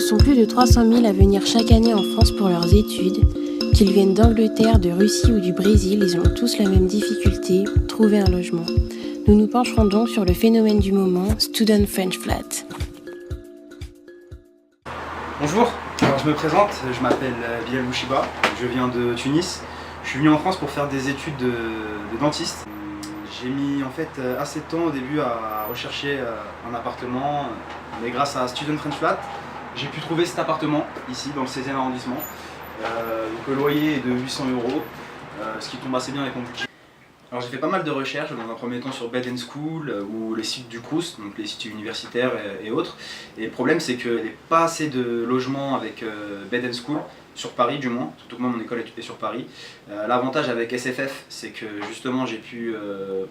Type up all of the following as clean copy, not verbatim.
sont plus de 300 000 à venir chaque année en France pour leurs études. Qu'ils viennent d'Angleterre, de Russie ou du Brésil, ils ont tous la même difficulté, trouver un logement. Nous nous pencherons donc sur le phénomène du moment, Student French Flat. Bonjour, alors je me présente, je m'appelle Bilal Bouchiba, je viens de Tunis. Je suis venu en France pour faire des études de dentiste. J'ai mis en fait assez de temps au début à rechercher un appartement, mais grâce à Student French Flat, j'ai pu trouver cet appartement ici dans le 16e arrondissement. Donc le loyer est de 800 €, ce qui tombe assez bien avec mon budget. Alors j'ai fait pas mal de recherches, dans un premier temps sur Bed & School ou les sites du Crous, donc les sites universitaires et autres. Et le problème c'est qu'il n'y a pas assez de logements avec Bed & School, sur Paris du moins, surtout que moi mon école est sur Paris. L'avantage avec SFF, c'est que justement j'ai pu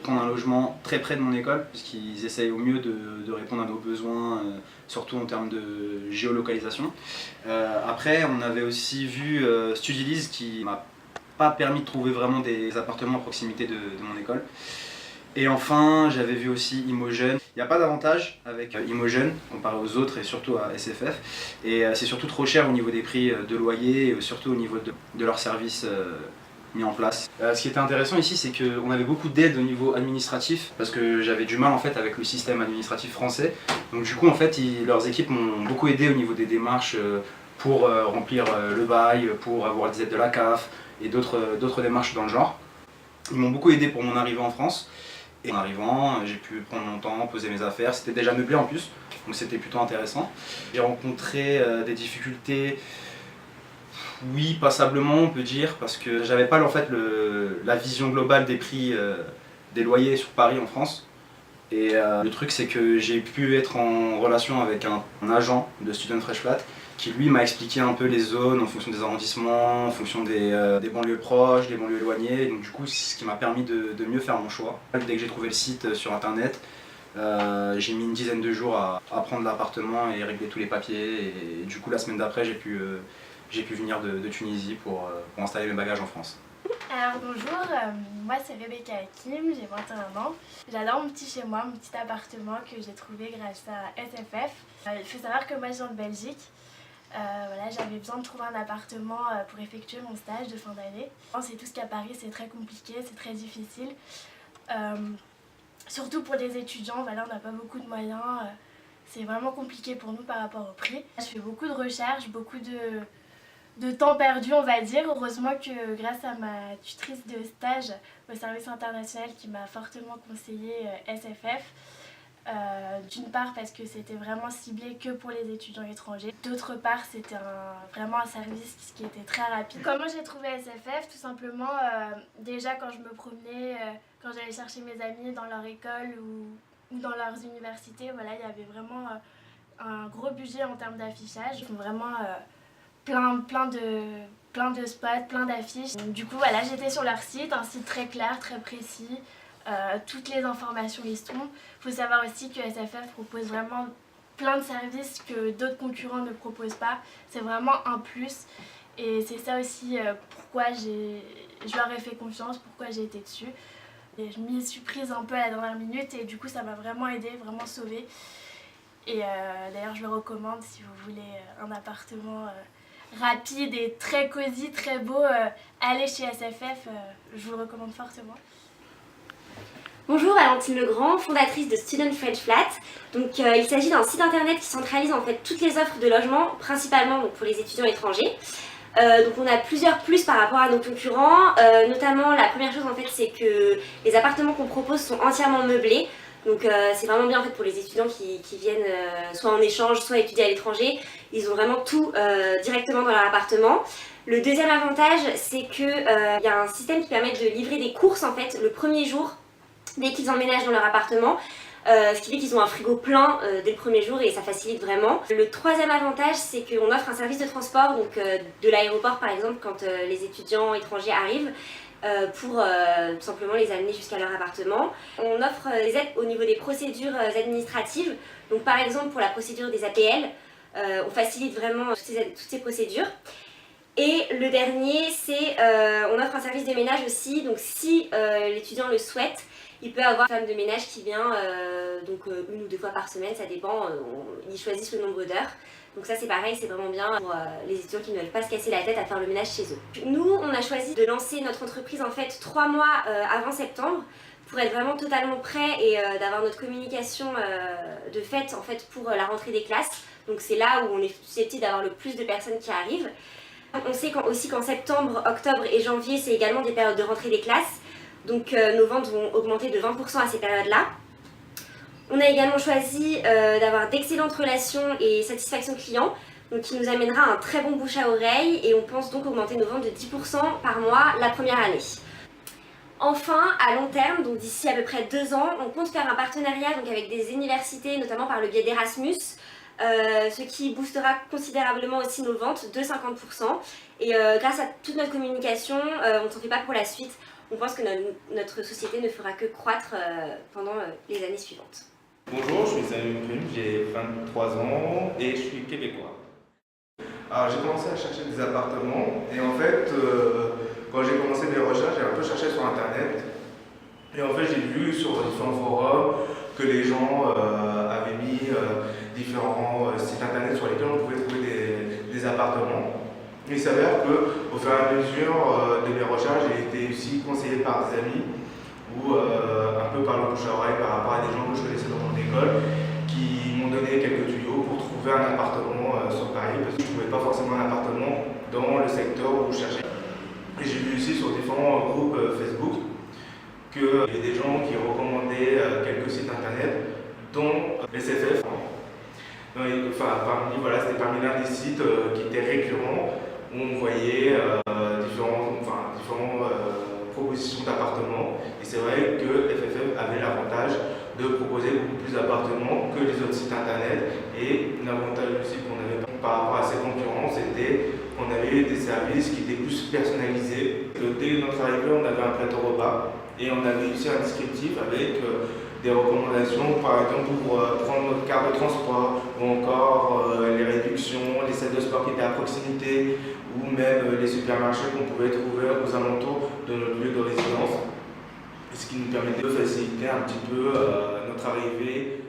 prendre un logement très près de mon école, puisqu'ils essayent au mieux de répondre à nos besoins, surtout en termes de géolocalisation. Après on avait aussi vu Studilize qui m'a pas permis de trouver vraiment des appartements à proximité de mon école. Et enfin, j'avais vu aussi Imogen. Il n'y a pas d'avantage avec Imogen comparé aux autres et surtout à SFF. Et c'est surtout trop cher au niveau des prix de loyer et surtout au niveau de leurs services mis en place. Ce qui était intéressant ici, c'est qu'on avait beaucoup d'aide au niveau administratif parce que j'avais du mal en fait avec le système administratif français. Donc du coup, en fait, leurs équipes m'ont beaucoup aidé au niveau des démarches pour remplir le bail, pour avoir des aides de la CAF et d'autres démarches dans le genre. Ils m'ont beaucoup aidé pour mon arrivée en France. Et en arrivant, j'ai pu prendre mon temps, poser mes affaires. C'était déjà meublé en plus, donc c'était plutôt intéressant. J'ai rencontré des difficultés, oui, passablement on peut dire, parce que j'avais pas en fait la vision globale des prix des loyers sur Paris en France. Et le truc c'est que j'ai pu être en relation avec un agent de Student Fresh Flat qui lui m'a expliqué un peu les zones en fonction des arrondissements, en fonction des banlieues proches, des banlieues éloignées. Donc du coup, c'est ce qui m'a permis de mieux faire mon choix. Dès que j'ai trouvé le site sur internet, j'ai mis une dizaine de jours à prendre l'appartement et régler tous les papiers. Et du coup, la semaine d'après, j'ai pu venir de Tunisie pour installer mes bagages en France. Alors bonjour, moi c'est Rebecca Hakim, j'ai 21 ans. J'adore mon petit chez moi, mon petit appartement que j'ai trouvé grâce à SFF. Il faut savoir que moi je viens de Belgique. Voilà, j'avais besoin de trouver un appartement pour effectuer mon stage de fin d'année. C'est tout ce qu'à Paris, c'est très compliqué, c'est très difficile. Surtout pour les étudiants, voilà, on n'a pas beaucoup de moyens. C'est vraiment compliqué pour nous par rapport au prix. Je fais beaucoup de recherches, beaucoup de temps perdu, on va dire. Heureusement que grâce à ma tutrice de stage au service international qui m'a fortement conseillé SFF, d'une part parce que c'était vraiment ciblé que pour les étudiants étrangers, d'autre part c'était vraiment un service qui était très rapide. Comment j'ai trouvé SFF? Tout simplement, déjà quand je me promenais, quand j'allais chercher mes amis dans leur école ou dans leurs universités, voilà, il y avait vraiment un gros budget en termes d'affichage. Ils font vraiment plein de spots, plein d'affiches. Du coup voilà, j'étais sur leur site, un site très clair, très précis. Toutes les informations y sont. Il faut savoir aussi que SFF propose vraiment plein de services que d'autres concurrents ne proposent pas. C'est vraiment un plus et c'est ça aussi pourquoi je leur ai fait confiance, pourquoi j'ai été dessus. Et je m'y suis prise un peu à la dernière minute et du coup ça m'a vraiment aidée, vraiment sauvée. Et d'ailleurs je le recommande si vous voulez un appartement rapide et très cosy, très beau, allez chez SFF, je vous le recommande fortement. Bonjour, Valentine Legrand, fondatrice de Student French Flat. Donc, il s'agit d'un site internet qui centralise en fait toutes les offres de logement, principalement donc, pour les étudiants étrangers. Donc on a plusieurs plus par rapport à nos concurrents, notamment la première chose en fait c'est que les appartements qu'on propose sont entièrement meublés. Donc c'est vraiment bien en fait pour les étudiants qui viennent soit en échange, soit étudier à l'étranger. Ils ont vraiment tout directement dans leur appartement. Le deuxième avantage c'est qu'il y a un système qui permet de livrer des courses en fait le premier jour dès qu'ils emménagent dans leur appartement. Ce qui fait qu'ils ont un frigo plein dès le premier jour et ça facilite vraiment. Le troisième avantage c'est qu'on offre un service de transport, donc de l'aéroport par exemple quand les étudiants étrangers arrivent pour tout simplement les amener jusqu'à leur appartement. On offre des aides au niveau des procédures administratives, donc par exemple pour la procédure des APL, on facilite vraiment toutes ces procédures. Et le dernier c'est on offre un service de ménage aussi, donc si l'étudiant le souhaite, Il peut y avoir une femme de ménage qui vient donc 1 ou 2 fois par semaine, ça dépend, ils choisissent le nombre d'heures. Donc ça c'est pareil, c'est vraiment bien pour les étudiants qui ne veulent pas se casser la tête à faire le ménage chez eux. Nous, on a choisi de lancer notre entreprise en fait 3 mois avant septembre pour être vraiment totalement prêt et d'avoir notre communication de fait en fait pour la rentrée des classes. Donc c'est là où on est susceptible d'avoir le plus de personnes qui arrivent. On sait aussi qu'en septembre, octobre et janvier, c'est également des périodes de rentrée des classes. Donc nos ventes vont augmenter de 20% à ces périodes-là. On a également choisi d'avoir d'excellentes relations et satisfaction client, donc qui nous amènera un très bon bouche à oreille et on pense donc augmenter nos ventes de 10% par mois la première année. Enfin, à long terme, donc d'ici à peu près 2 ans, on compte faire un partenariat donc avec des universités, notamment par le biais d'Erasmus, ce qui boostera considérablement aussi nos ventes de 50%. Et grâce à toute notre communication, on ne s'en fait pas pour la suite. On pense que notre société ne fera que croître pendant les années suivantes. Bonjour, je suis Samuel Prime, j'ai 23 ans et je suis québécois. Alors j'ai commencé à chercher des appartements et en fait, quand j'ai commencé mes recherches, j'ai un peu cherché sur internet et en fait j'ai vu sur différents forums que les gens avaient mis différents sites internet sur lesquels on pouvait trouver des appartements. Il s'avère qu'au fur et à mesure de mes recherches, j'ai été aussi conseillé par des amis ou un peu par le bouche à oreille par rapport à des gens que je connaissais dans mon école qui m'ont donné quelques tuyaux pour trouver un appartement sur Paris parce que je ne trouvais pas forcément un appartement dans le secteur où je cherchais. Et j'ai vu aussi sur différents groupes Facebook qu'il y avait des gens qui recommandaient quelques sites internet dont SFF. C'était parmi l'un des sites qui était récurrent où on voyait différentes propositions d'appartements. Et c'est vrai que FFF avait l'avantage de proposer beaucoup plus d'appartements que les autres sites internet. Et l'avantage aussi qu'on avait par rapport à ces concurrents, c'était qu'on avait des services qui étaient plus personnalisés. Dès notre arrivée, on avait un plateau repas et on avait aussi un descriptif avec des recommandations, par exemple pour prendre notre carte de transport ou encore les réductions, les salles de sport qui étaient à proximité ou même les supermarchés qu'on pouvait trouver aux alentours de notre lieu de résidence. Ce qui nous permettait de faciliter un petit peu notre arrivée